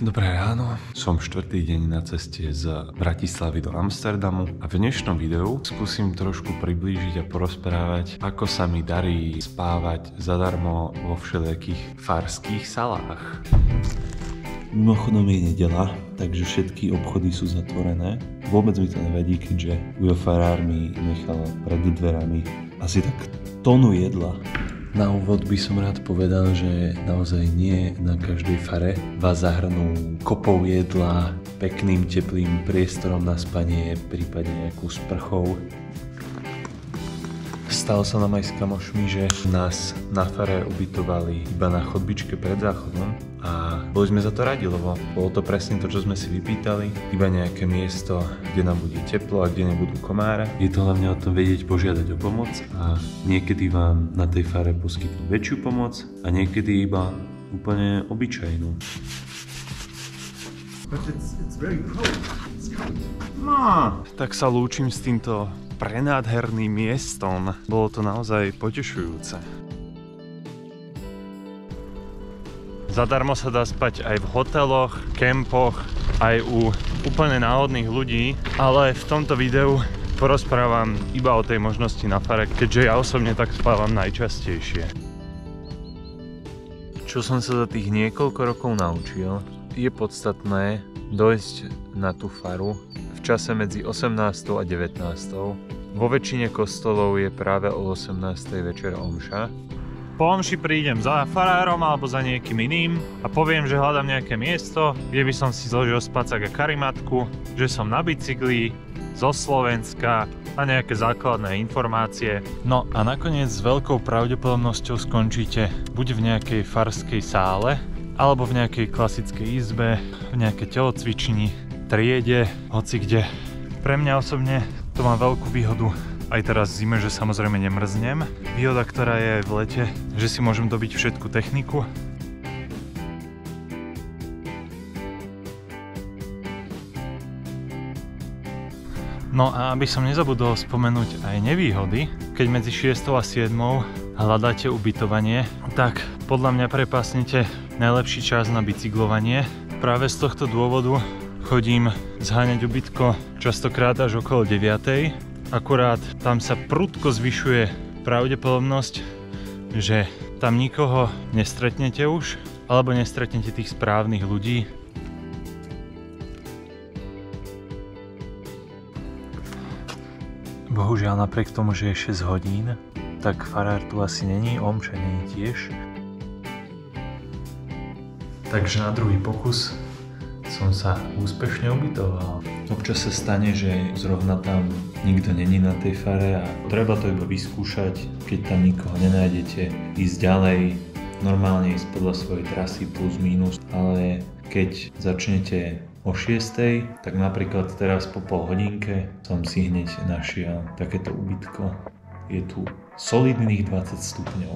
Dobré ráno, som štvrtý deň na ceste z Bratislavy do Amsterdamu a v dnešnom videu skúsim trošku priblížiť a porozprávať, ako sa mi darí spávať zadarmo vo všelijakých farských salách. Mimochodom je nedeľa, takže všetky obchody sú zatvorené. Vôbec mi to nevadí, keďže Guido farár mi nechal pred dverami asi tak tonu jedla. Na úvod by som rád povedal, že naozaj nie na každej fare vás zahrnú kopou jedla, pekným teplým priestorom na spanie, prípadne nejakú sprchou. Stalo sa nám aj s kamošmi, že nás na fare ubytovali iba na chodbičke pred záchodom a boli sme za to radi, lebo bolo to presne to, čo sme si vypýtali. Iba nejaké miesto, kde nám bude teplo a kde nebudú komáre. Je to hlavne o tom vedieť požiadať o pomoc a niekedy vám na tej fare poskytnú väčšiu pomoc a niekedy iba úplne obyčajnú. Tak sa lúčim s týmto prenádherným miestom. Bolo to naozaj potešujúce. Zadarmo sa dá spať aj v hoteloch, kempoch, aj u úplne náhodných ľudí, ale v tomto videu porozprávam iba o tej možnosti na fare, keďže ja osobne tak spávam najčastejšie. Čo som sa za tých niekoľko rokov naučil, je podstatné dojsť na tú faru v čase medzi 18. a 19. Vo väčšine kostolov je práve o 18. večer omša. Po omši prídem za farárom alebo za niekým iným a poviem, že hľadám nejaké miesto, kde by som si zložil spacák a karimatku, že som na bicykli zo Slovenska a nejaké základné informácie. No a nakoniec s veľkou pravdepodobnosťou skončíte buď v nejakej farskej sále, alebo v nejakej klasickej izbe, v nejakej telocvični, triede, hoci kde. Pre mňa osobne to má veľkú výhodu aj teraz v zime, že samozrejme nemrznem. Výhoda, ktorá je aj v lete, že si môžem dobiť všetku techniku. No a aby som nezabudol spomenúť aj nevýhody, keď medzi 6. a 7. hľadáte ubytovanie, tak podľa mňa prepásnete najlepší čas na bicyklovanie. Práve z tohto dôvodu chodím zháňať ubytko častokrát až okolo 9. Akurát tam sa prudko zvyšuje pravdepodobnosť, že tam nikoho nestretnete už, alebo nestretnete tých správnych ľudí. Bohužiaľ napriek tomu, že je 6 hodín, tak farár tu asi není, omša není tiež. Takže na druhý pokus som sa úspešne ubytoval. Občas sa stane, že zrovna tam nikto není na tej fare a treba to iba vyskúšať. Keď tam nikoho nenájdete, ísť ďalej, normálne ísť podľa svojej trasy plus minus, ale keď začnete o 6, tak napríklad teraz po pol hodinke som si hneď našiel takéto ubytko. Je tu solidných 20 stupňov.